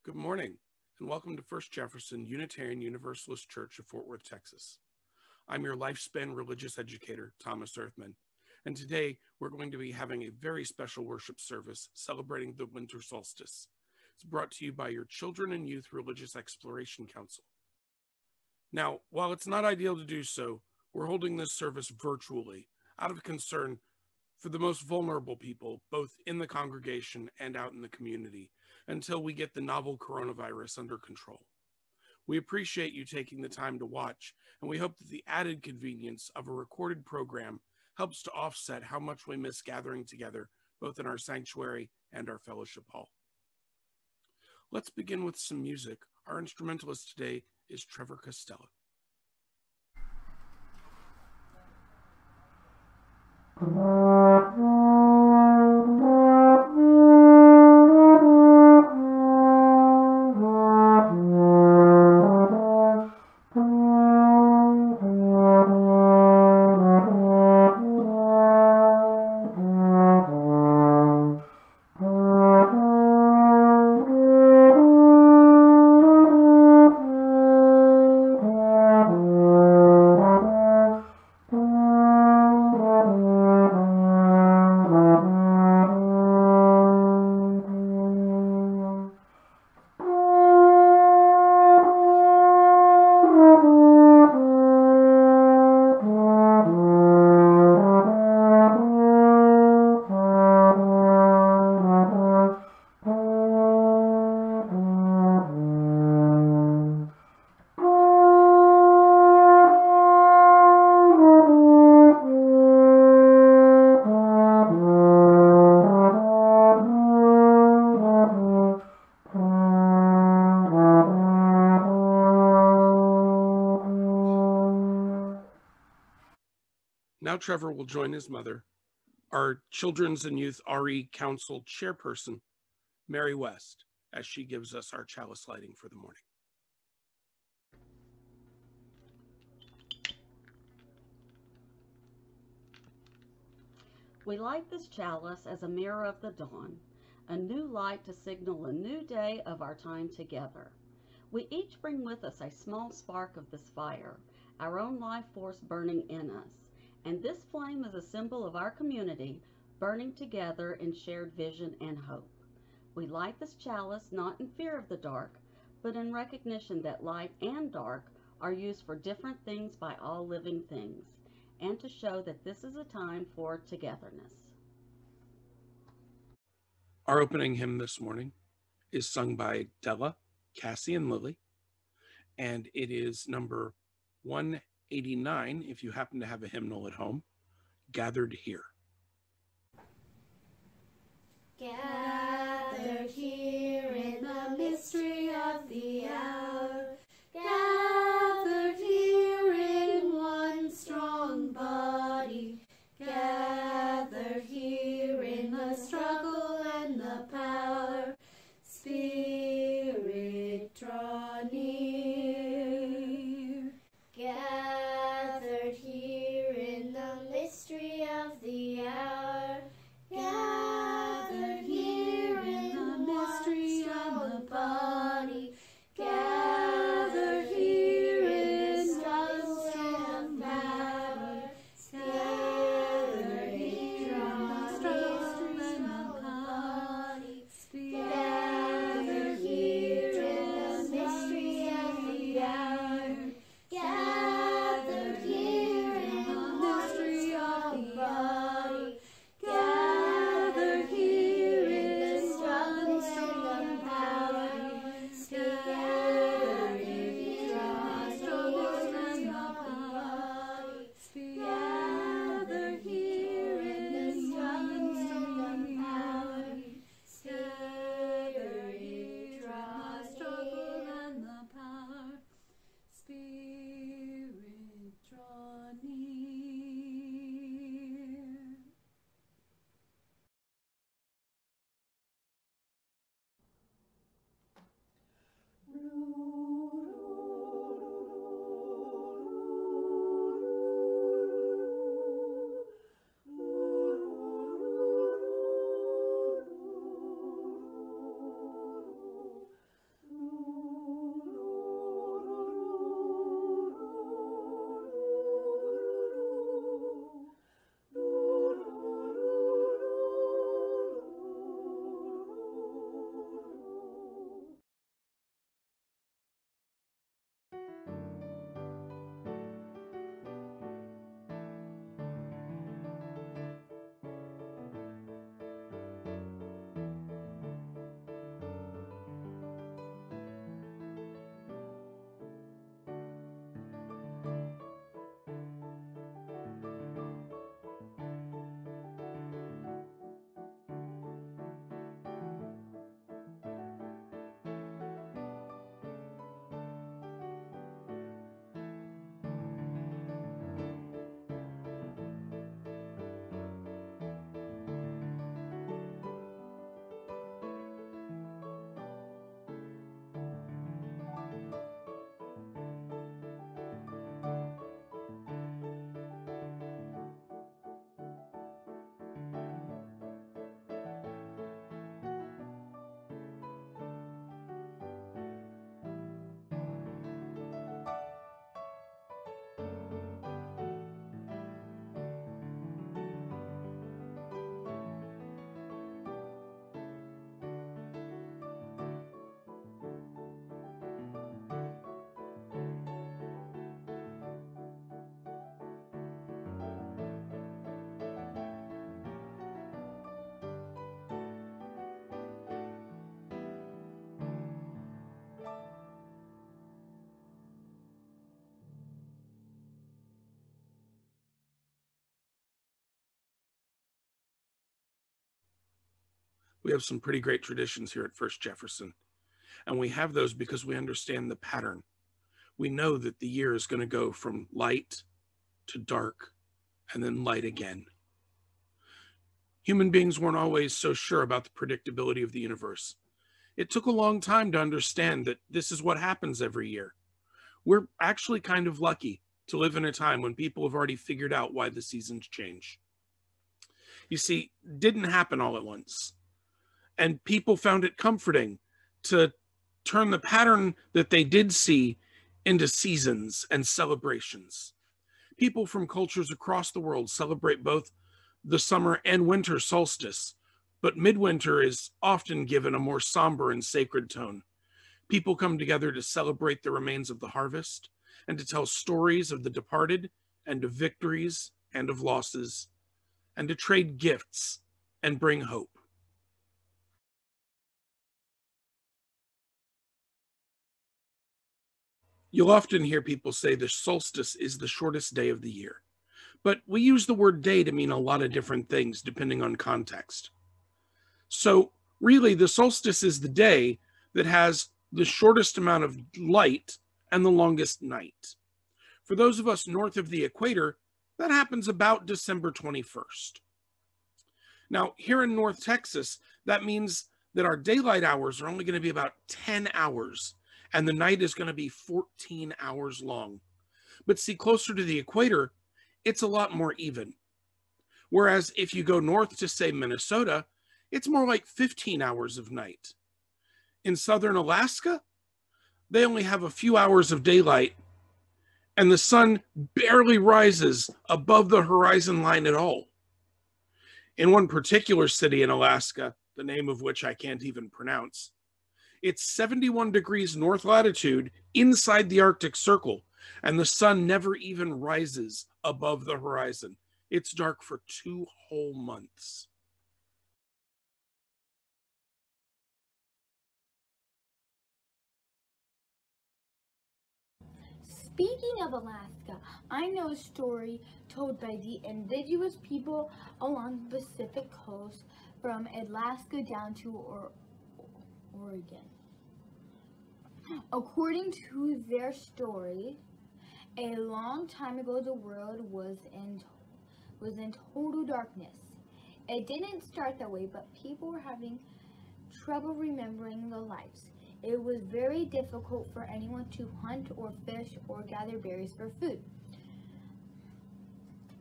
Good morning, and welcome to First Jefferson Unitarian Universalist Church of Fort Worth, Texas. I'm your lifespan religious educator, Thomas Earthman, and today we're going to be having a very special worship service celebrating the winter solstice. It's brought to you by your Children and Youth Religious Exploration Council. Now, while it's not ideal to do so, we're holding this service virtually out of concern for the most vulnerable people, both in the congregation and out in the community, until we get the novel coronavirus under control. We appreciate you taking the time to watch, and we hope that the added convenience of a recorded program helps to offset how much we miss gathering together, both in our sanctuary and our fellowship hall. Let's begin with some music. Our instrumentalist today is Trevor Costello. Now Trevor will join his mother, our Children's and Youth RE Council chairperson, Mary West, as she gives us our chalice lighting for the morning. We light this chalice as a mirror of the dawn, a new light to signal a new day of our time together. We each bring with us a small spark of this fire, our own life force burning in us. And this flame is a symbol of our community burning together in shared vision and hope. We light this chalice not in fear of the dark, but in recognition that light and dark are used for different things by all living things, and to show that this is a time for togetherness. Our opening hymn this morning is sung by Della, Cassie, and Lily, and it is number 189, if you happen to have a hymnal at home, Gathered Here. Gathered here in the mystery of the hour, gathered here in one strong body, gathered here in the struggle and the power, Spirit, draw near. Gathered here in the mystery of the hour, gathered here in the mystery of the body, gathered We have some pretty great traditions here at First Jefferson, and we have those because we understand the pattern. We know that the year is going to go from light to dark and then light again. Human beings weren't always so sure about the predictability of the universe. It took a long time to understand that this is what happens every year. We're actually kind of lucky to live in a time when people have already figured out why the seasons change. You see, it didn't happen all at once. And people found it comforting to turn the pattern that they did see into seasons and celebrations. People from cultures across the world celebrate both the summer and winter solstice, but midwinter is often given a more somber and sacred tone. People come together to celebrate the remains of the harvest and to tell stories of the departed and of victories and of losses, and to trade gifts and bring hope. You'll often hear people say the solstice is the shortest day of the year, but we use the word day to mean a lot of different things depending on context. So really, the solstice is the day that has the shortest amount of light and the longest night. For those of us north of the equator, that happens about December 21st. Now, here in North Texas, that means that our daylight hours are only going to be about 10 hours, and the night is going to be 14 hours long. But see, closer to the equator, it's a lot more even. Whereas if you go north to, say, Minnesota, it's more like 15 hours of night. In southern Alaska, they only have a few hours of daylight, and the sun barely rises above the horizon line at all. In one particular city in Alaska, the name of which I can't even pronounce, it's 71 degrees north latitude inside the Arctic Circle, and the sun never even rises above the horizon. It's dark for 2 whole months. Speaking of Alaska, I know a story told by the indigenous people along the Pacific coast from Alaska down to Oregon. According to their story, a long time ago the world was in total darkness. It didn't start that way, but people were having trouble remembering the lights. It was very difficult for anyone to hunt or fish or gather berries for food.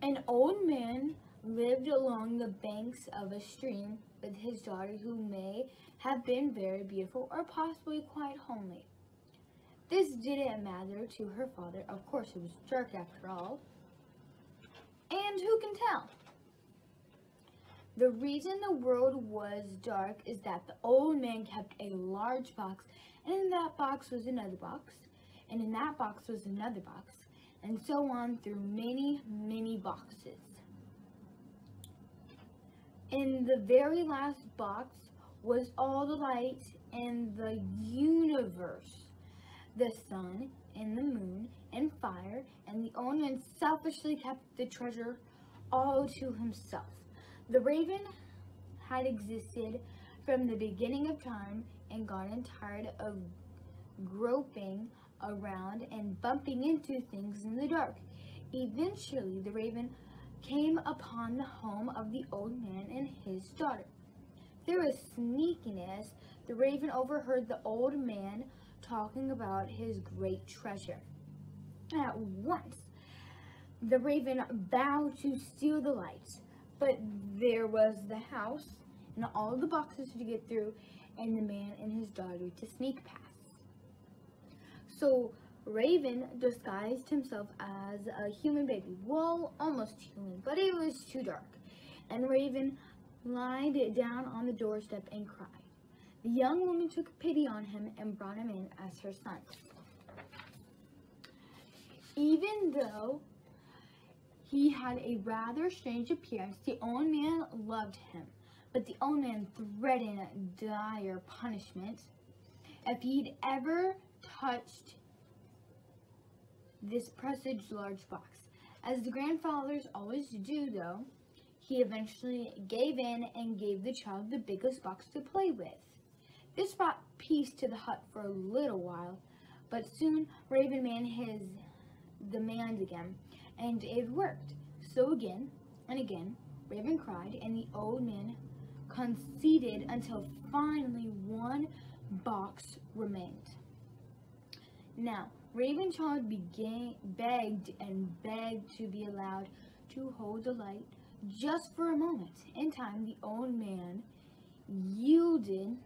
An old man lived along the banks of a stream with his daughter, who may have been very beautiful or possibly quite homely. This didn't matter to her father. Of course, it was dark after all. And who can tell? The reason the world was dark is that the old man kept a large box, and in that box was another box, and in that box was another box, and so on through many, many boxes. In the very last box was all the light in the universe, the sun and the moon and fire, and the old man selfishly kept the treasure all to himself. The raven had existed from the beginning of time and gotten tired of groping around and bumping into things in the dark. Eventually, the raven came upon the home of the old man and his daughter. Through his sneakiness, the raven overheard the old man talking about his great treasure. At once, the raven vowed to steal the lights. But there was the house and all the boxes to get through, and the man and his daughter to sneak past. So Raven disguised himself as a human baby. Well, almost human, but it was too dark. And Raven lied down on the doorstep and cried. The young woman took pity on him and brought him in as her son. Even though he had a rather strange appearance, the old man loved him, but the old man threatened dire punishment if he'd ever touched this presaged large box. As the grandfathers always do, though, he eventually gave in and gave the child the biggest box to play with. This brought peace to the hut for a little while, but soon Raven made his demands again, and it worked. So again and again, Raven cried, and the old man conceded until finally one box remained. Now, Raven Child begged and begged to be allowed to hold the light just for a moment. In time, the old man yielded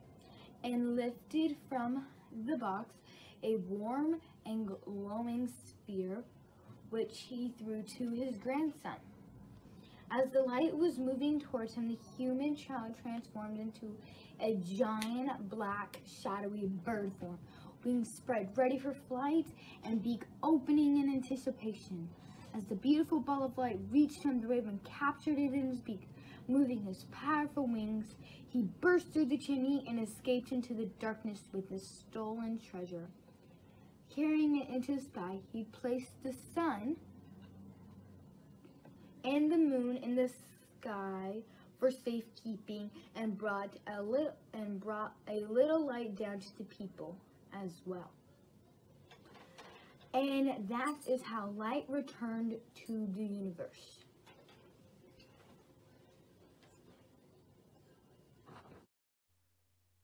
and lifted from the box a warm and glowing sphere, which he threw to his grandson. As the light was moving towards him, the human child transformed into a giant, black, shadowy bird form, wings spread, ready for flight, and beak opening in anticipation. As the beautiful ball of light reached him, the raven captured it in his beak. Moving his powerful wings, he burst through the chimney and escaped into the darkness with his stolen treasure. Carrying it into the sky, he placed the sun and the moon in the sky for safekeeping, and brought a little light down to the people as well. And that is how light returned to the universe.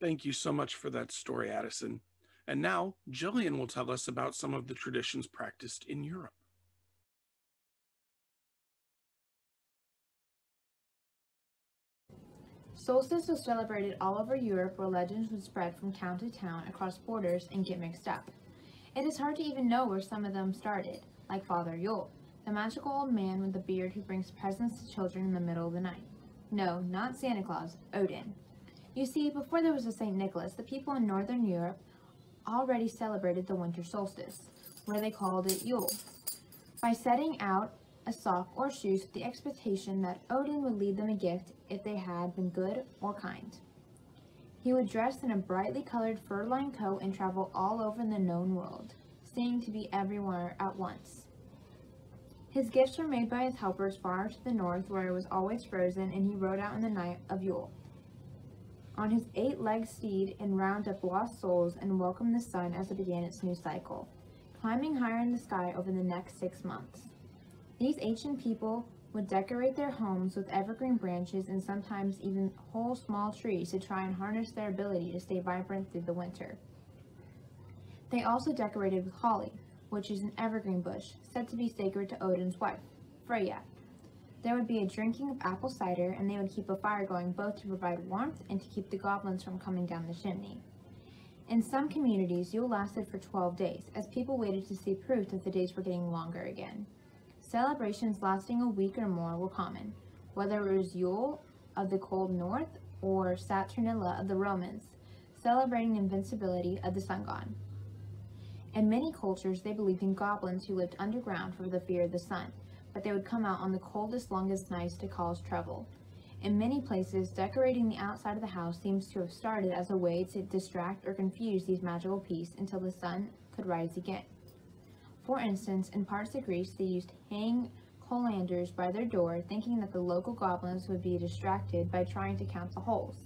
Thank you so much for that story, Addison. And now, Jillian will tell us about some of the traditions practiced in Europe. Solstice was celebrated all over Europe, where legends would spread from town to town across borders and get mixed up. It is hard to even know where some of them started, like Father Yule, the magical old man with the beard who brings presents to children in the middle of the night. No, not Santa Claus, Odin. You see, before there was a St. Nicholas, the people in Northern Europe already celebrated the winter solstice, where they called it Yule, by setting out a sock or shoes with the expectation that Odin would leave them a gift if they had been good or kind. He would dress in a brightly colored fur-lined coat and travel all over the known world, seeming to be everywhere at once. His gifts were made by his helpers far to the north, where it was always frozen, and he rode out in the night of Yule on his 8-legged steed and round up lost souls and welcomed the sun as it began its new cycle, climbing higher in the sky over the next 6 months. These ancient people would decorate their homes with evergreen branches and sometimes even whole small trees to try and harness their ability to stay vibrant through the winter. They also decorated with holly, which is an evergreen bush said to be sacred to Odin's wife, Freya. There would be a drinking of apple cider, and they would keep a fire going both to provide warmth and to keep the goblins from coming down the chimney. In some communities, Yule lasted for 12 days, as people waited to see proof that the days were getting longer again. Celebrations lasting a week or more were common, whether it was Yule of the cold north or Saturnilla of the Romans, celebrating the invincibility of the sun god. In many cultures, they believed in goblins who lived underground for the fear of the sun, but they would come out on the coldest, longest nights to cause trouble. In many places, decorating the outside of the house seems to have started as a way to distract or confuse these magical beasts until the sun could rise again. For instance, in parts of Greece, they used hang colanders by their door, thinking that the local goblins would be distracted by trying to count the holes.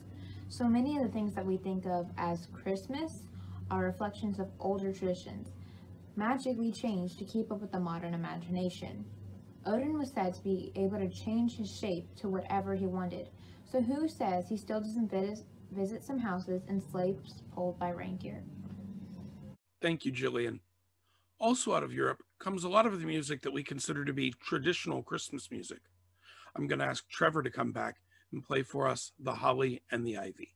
So many of the things that we think of as Christmas are reflections of older traditions, magically changed to keep up with the modern imagination. Odin was said to be able to change his shape to whatever he wanted, so who says he still doesn't visit some houses and sleighs pulled by reindeer? Thank you, Jillian. Also out of Europe comes a lot of the music that we consider to be traditional Christmas music. I'm going to ask Trevor to come back and play for us The Holly and the Ivy.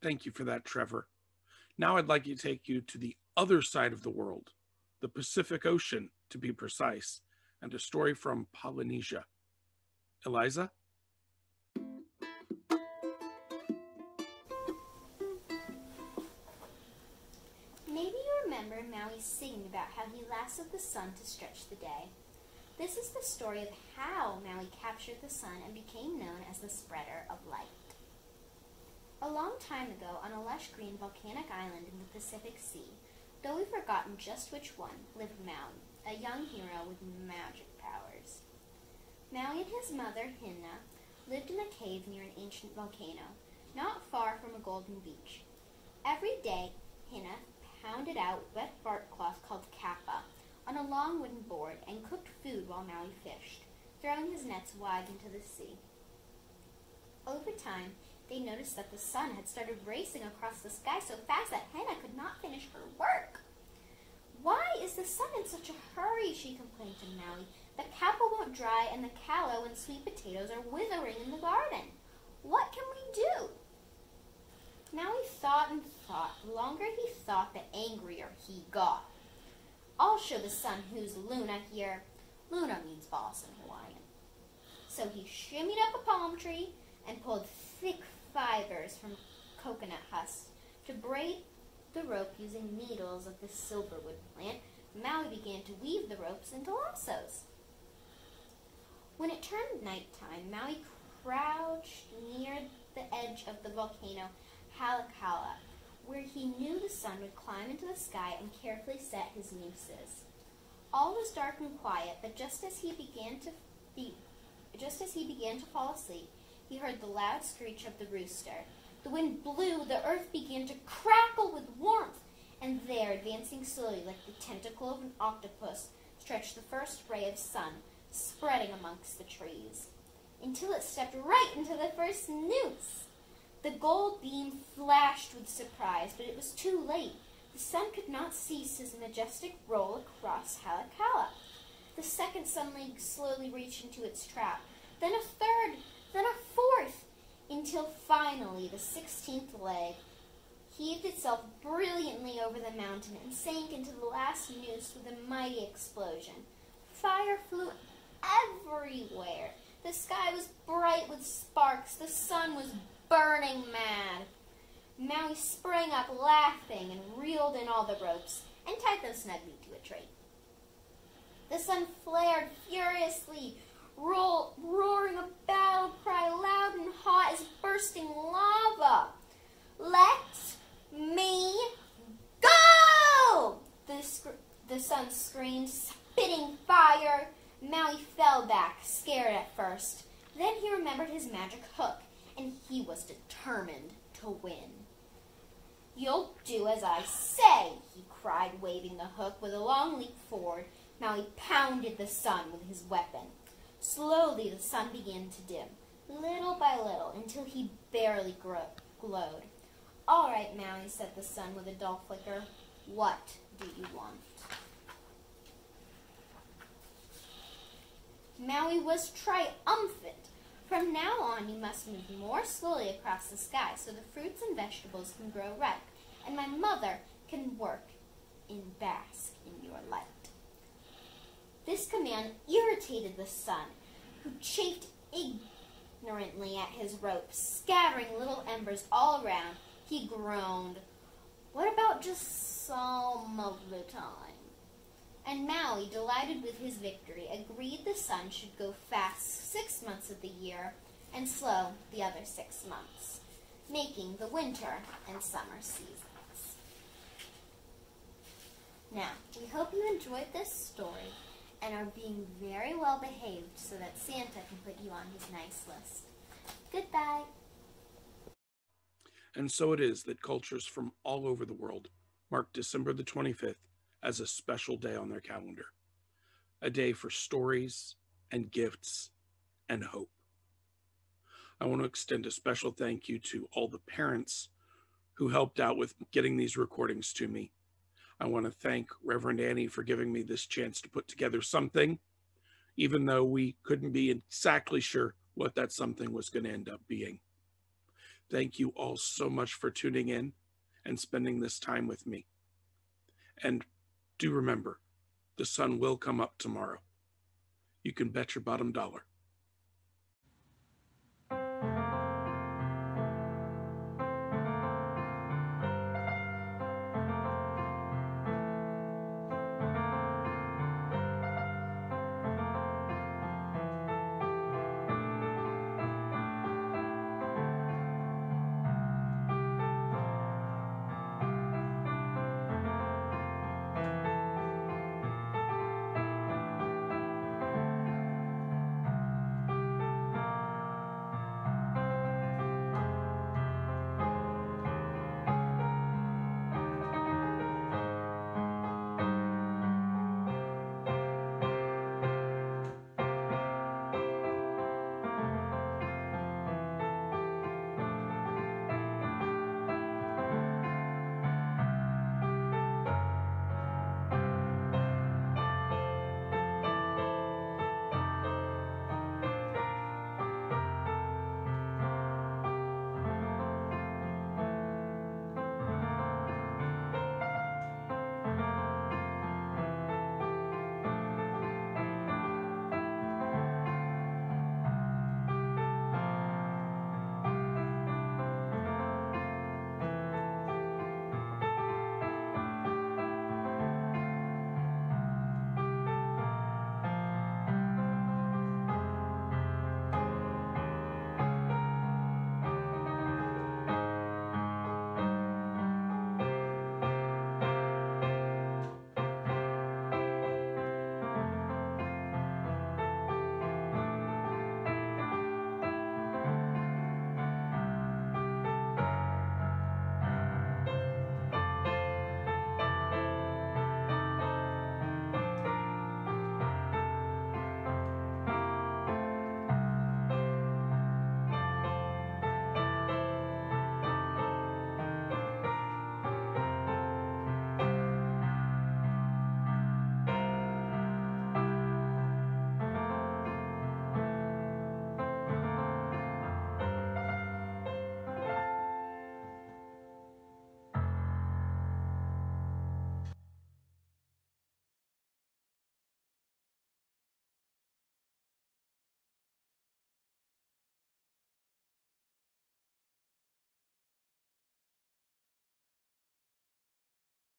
Thank you for that, Trevor. Now I'd like to take you to the other side of the world, the Pacific Ocean to be precise, and a story from Polynesia. Eliza? Maybe you remember Maui singing about how he lassoed the sun to stretch the day. This is the story of how Maui captured the sun and became known as the spreader of light. A long time ago, on a lush green volcanic island in the Pacific Sea, though we've forgotten just which one, lived Maui, a young hero with magic powers. Maui and his mother, Hina, lived in a cave near an ancient volcano, not far from a golden beach. Every day, Hina pounded out wet bark cloth called kappa on a long wooden board and cooked food while Maui fished, throwing his nets wide into the sea. Over time, they noticed that the sun had started racing across the sky so fast that Hina could not finish her work. "Why is the sun in such a hurry?" she complained to Maui. "The kappa won't dry and the callow and sweet potatoes are withering in the garden. What can we do?" Maui thought and thought. The longer he thought, the angrier he got. "I'll show the sun who's Luna here." Luna means boss in Hawaiian. So he shimmied up a palm tree and pulled thick fibers from coconut husks to braid the rope using needles of the silverwood plant. Maui began to weave the ropes into lassos. When it turned nighttime, Maui crouched near the edge of the volcano Halakala, where he knew the sun would climb into the sky and carefully set his nooses. All was dark and quiet, but just as he began to fall asleep, he heard the loud screech of the rooster. The wind blew, the earth began to crackle with warmth, and there, advancing slowly like the tentacle of an octopus, stretched the first ray of sun, spreading amongst the trees, until it stepped right into the first noose. The gold beam flashed with surprise, but it was too late. The sun could not cease his majestic roll across Halakala. The second sun leg slowly reached into its trap, then a third, then a fourth, until finally the 16th leg heaved itself brilliantly over the mountain and sank into the last noose with a mighty explosion. Fire flew everywhere. The sky was bright with sparks. The sun was burning mad. Maui sprang up laughing and reeled in all the ropes and tied them snugly to a tree. The sun flared furiously, roaring a battle cry loud and hot as bursting lava. "Let me go!" The sun screamed, spitting fire. Maui fell back, scared at first. Then he remembered his magic hook, and he was determined to win. "You'll do as I say," he cried, waving the hook. With a long leap forward, Maui pounded the sun with his weapon. Slowly the sun began to dim, little by little, until he barely glowed. "All right, Maui," said the sun with a dull flicker. "What do you want?" Maui was triumphant. "From now on, you must move more slowly across the sky so the fruits and vegetables can grow ripe, and my mother can work and bask in your light." This command irritated the sun, who chafed ignorantly at his rope, scattering little embers all around. He groaned, "What about just some of the time?" And Maui, delighted with his victory, agreed the sun should go fast 6 months of the year and slow the other 6 months, making the winter and summer seasons. Now, we hope you enjoyed this story and are being very well behaved so that Santa can put you on his nice list. Goodbye. And so it is that cultures from all over the world mark December the 25th as a special day on their calendar, a day for stories and gifts and hope. I want to extend a special thank you to all the parents who helped out with getting these recordings to me. I want to thank Reverend Annie for giving me this chance to put together something, even though we couldn't be exactly sure what that something was going to end up being. Thank you all so much for tuning in and spending this time with me. And do remember, the sun will come up tomorrow. You can bet your bottom dollar.